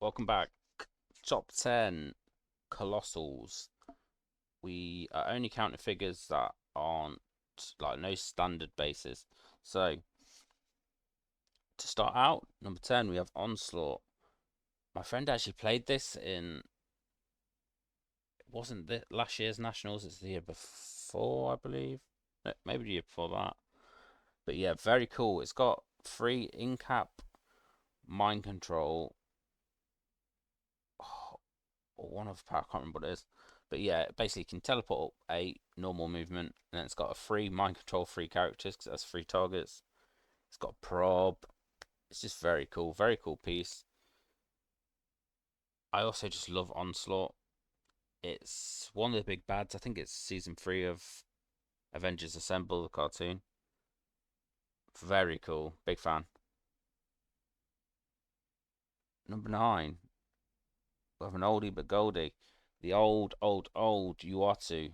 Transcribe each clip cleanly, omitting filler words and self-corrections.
Welcome back. Top 10 Colossals. We are only counting figures that aren't like no standard bases. So, to start out, number 10, we have Onslaught. My friend actually played this in, it wasn't the last year's Nationals, it's the year before, I believe. Maybe the year before that. But yeah, very cool. It's got free in-cap mind control. Oh, or one of I can't remember what it is. But yeah, basically you can teleport a normal movement, and then it's got a free mind control free characters because it has free targets. It's got prob. It's just very cool piece. I also just love Onslaught. It's one of the big bads. I think it's season 3 of Avengers Assemble, the cartoon. Very cool, big fan. Number 9, we have an oldie but goldie. The old Uatu.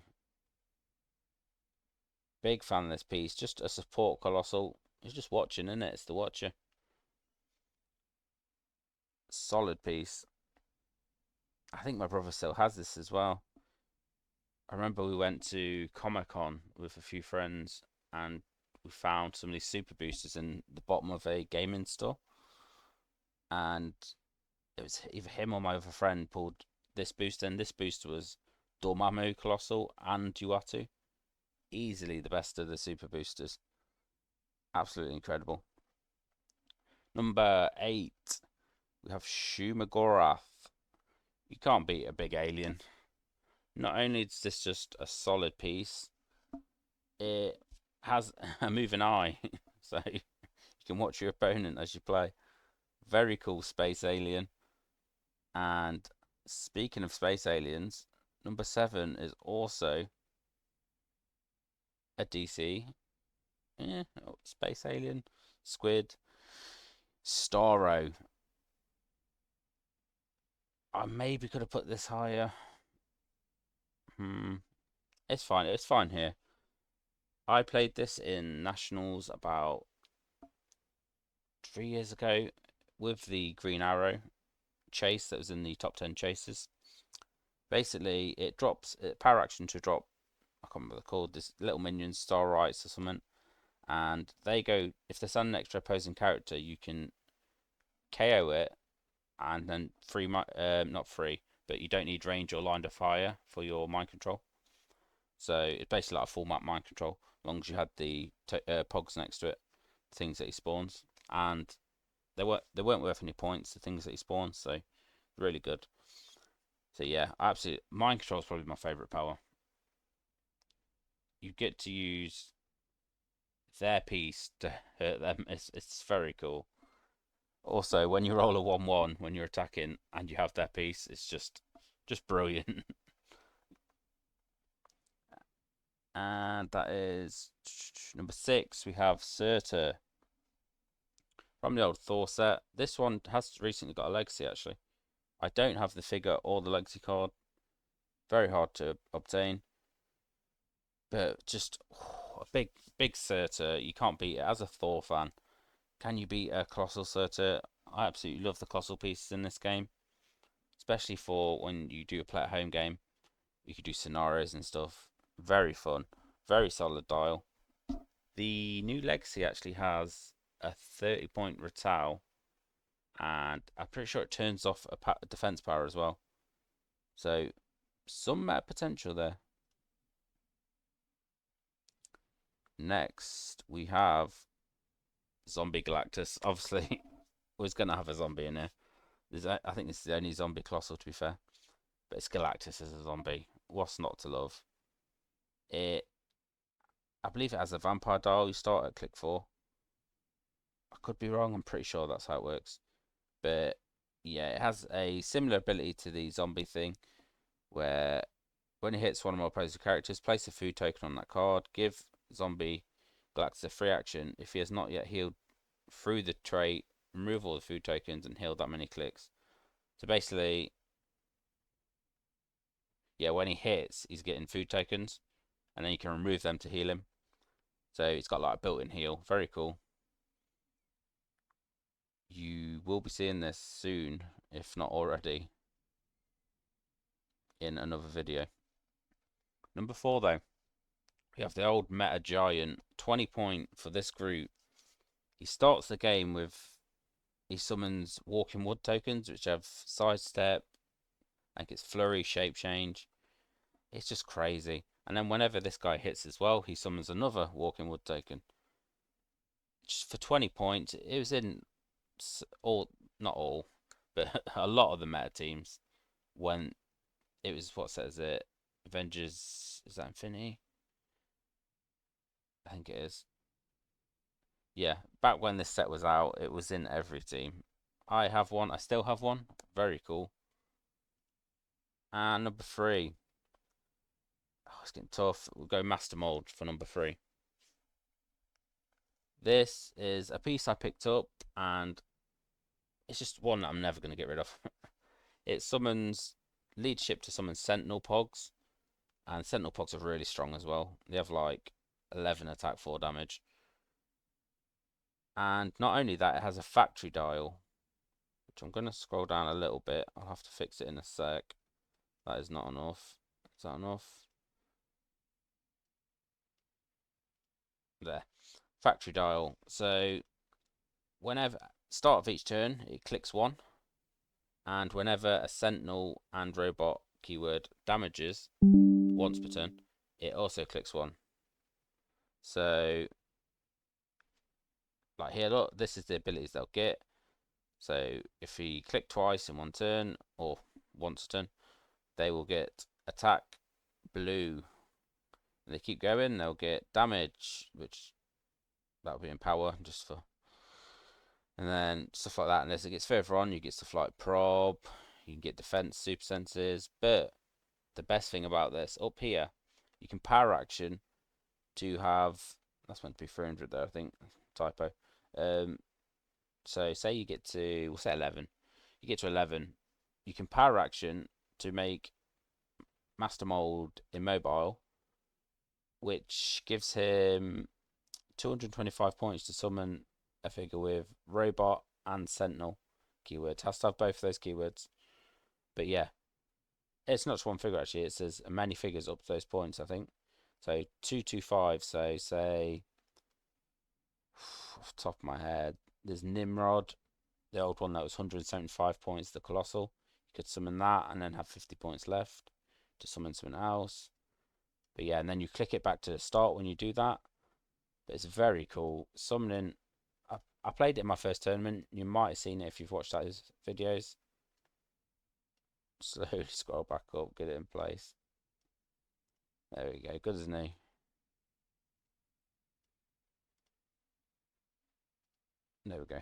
Big fan of this piece. Just a support Colossal. It's just watching, isn't it? It's the watcher. Solid piece. I think my brother still has this as well. I remember we went to Comic Con with a few friends and we found some of these super boosters in the bottom of a gaming store. And it was either him or my other friend pulled this booster, and this booster was Dormammu, Colossal, and Uatu. Easily the best of the super boosters. Absolutely incredible. Number 8, we have Shumagorath. You can't beat a big alien. Not only is this just a solid piece, it has a moving eye, so you can watch your opponent as you play. Very cool space alien. And speaking of space aliens, number 7 is also a DC. Yeah, space alien, squid, Starro. I maybe could have put this higher. It's fine. It's fine here. I played this in Nationals about 3 years ago with the Green Arrow chase that was in the top 10 chases. Basically, it drops power action to drop. I can't remember what they're called. This little minions, Star Rights or something, and they go. If they stand next to opposing character, you can KO it, and then not free, but you don't need range or line of fire for your mind control. So it's basically like a full map mind control, as long as you had the pogs next to it, things that he spawns, and they weren't worth any points, the things that he spawns. So really good. So yeah, absolutely. Mind control is probably my favorite power. You get to use their piece to hurt them. It's very cool. Also, when you roll a 1-1 when you're attacking and you have their piece, it's just brilliant. And that is number 6. We have Surtur from the old Thor set. This one has recently got a legacy actually. I don't have the figure or the legacy card. Very hard to obtain. But just a big Surtur. You can't beat it as a Thor fan. Can you beat a Colossal Surtur? I absolutely love the Colossal pieces in this game, especially for when you do a play at home game. You could do scenarios and stuff. Very fun. Very solid dial. The new Legacy actually has a 30-point Ratau, and I'm pretty sure it turns off a defense power as well. So, some meta potential there. Next, we have Zombie Galactus. Obviously, we're going to have a zombie in here. I think this is the only zombie Colossal, to be fair. But it's Galactus as a zombie. What's not to love? I believe it has a vampire dial. You start at click 4. I could be wrong. I'm pretty sure that's how it works. But yeah, it has a similar ability to the zombie thing, where when it hits one of my opposing characters, place a food token on that card. Give zombie Galactus a free action if he has not yet healed through the trait. Remove all the food tokens and heal that many clicks. So basically, yeah, when he hits, he's getting food tokens, and then you can remove them to heal him. So it's got like a built-in heal. Very cool. You will be seeing this soon if not already, in another video. Number 4, though, we have the old meta giant, 20 point for this group. He starts the game with, he summons walking wood tokens, which have sidestep, I think it's flurry, shape change. It's just crazy. And then whenever this guy hits as well, he summons another walking wood token. Just for 20 points, it was in all, not all, but a lot of the meta teams when it was, what says it, Avengers, is that Infinity? I think it is. Yeah, back when this set was out, it was in every team. I have one, I still have one. Very cool. And number 3. Oh, it's getting tough. We'll go Master Mold for number 3. This is a piece I picked up, and it's just one that I'm never going to get rid of. It summons leadership to summon Sentinel Pogs, and Sentinel Pogs are really strong as well. They have like 11 attack, 4 damage. And not only that, it has a factory dial, which I'm going to scroll down a little bit. I'll have to fix it in a sec. That is not enough. Is that enough? There. Factory dial. So whenever, start of each turn, it clicks 1. And whenever a sentinel and robot keyword damages once per turn, it also clicks 1. So, like here, look, this is the abilities they'll get. So if he click twice in one turn, or once a turn, they will get attack, blue. And they keep going, they'll get damage, which that'll be in power, just for, and then stuff like that. And as it gets further on, you get stuff like prob, you can get defense, super senses. But the best thing about this, up here, you can power action to have, that's meant to be 300 there, I think, typo. So say you get to, we'll say 11. You get to 11, you can power action to make Master Mold immobile, which gives him 225 points to summon a figure with robot and sentinel keywords. Has to have both of those keywords. But yeah, it's not just one figure actually. It says many figures up to those points, I think. So 225. So say, off the top of my head, there's Nimrod, the old one that was 175 points, the Colossal. You could summon that and then have 50 points left to summon something else. But yeah, and then you click it back to the start when you do that. But it's very cool. Summoning, I played it in my first tournament. You might have seen it if you've watched those videos. Slowly scroll back up, get it in place. There we go, good as new. There we go.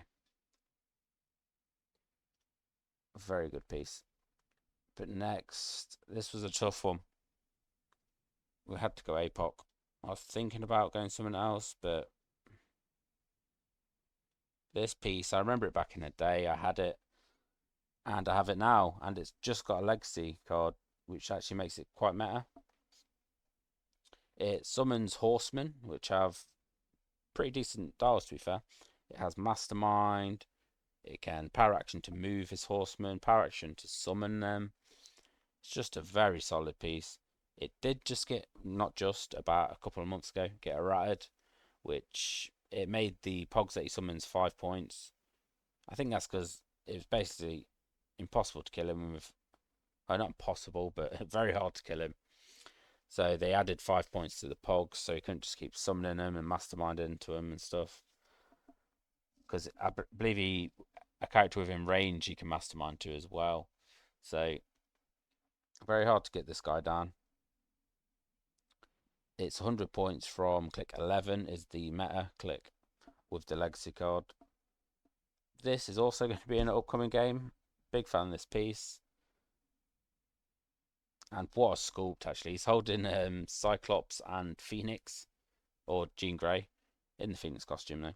A very good piece. But next, this was a tough one. We had to go APOC. I was thinking about going something else, but this piece, I remember it back in the day. I had it, and I have it now, and it's just got a legacy card, which actually makes it quite meta. It summons horsemen, which have pretty decent dials, to be fair. It has mastermind. It can power action to move his horsemen, power action to summon them. It's just a very solid piece. It did just get, not just, about a couple of months ago, get errated, which it made the Pogs that he summons 5 points. I think that's because it was basically impossible to kill him with, well, not impossible, but very hard to kill him. So they added 5 points to the Pogs, so he couldn't just keep summoning them and masterminding into them and stuff. Because I believe a character within range he can mastermind to as well. So very hard to get this guy down. It's 100 points from click 11 is the meta click with the legacy card. This is also going to be an upcoming game. Big fan of this piece. And what a sculpt, actually. He's holding Cyclops and Phoenix, or Jean Grey, in the Phoenix costume though.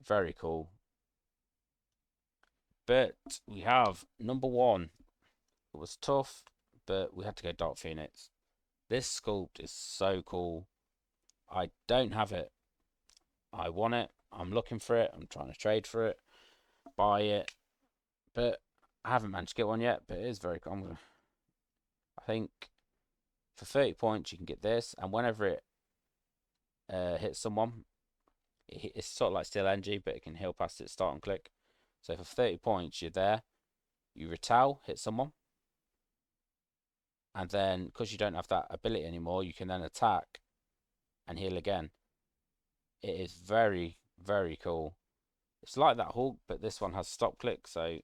Very cool. But we have number 1. It was tough, but we had to go Dark Phoenix. This sculpt is so cool. I don't have it. I want it. I'm looking for it. I'm trying to trade for it, buy it. But I haven't managed to get one yet, but it is very common. I think for 30 points you can get this, and whenever it hits someone, it's sort of like Steel Energy, but it can heal past its start and click. So for 30 points, you're there, you retaliate, hit someone, and then because you don't have that ability anymore, you can then attack and heal again. It is very, very cool. It's like that Hulk, but this one has stop click, so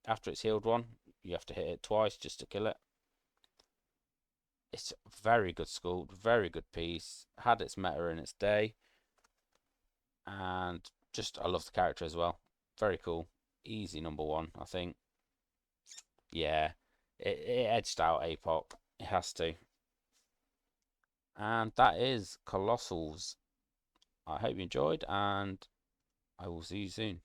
after it's healed one, you have to hit it twice just to kill it. It's very good sculpt, very good piece. Had its meta in its day, and just I love the character as well. Very cool. Easy number one, I think. Yeah, it edged out APOC. It has to. And that is Colossals. I hope you enjoyed, and I will see you soon.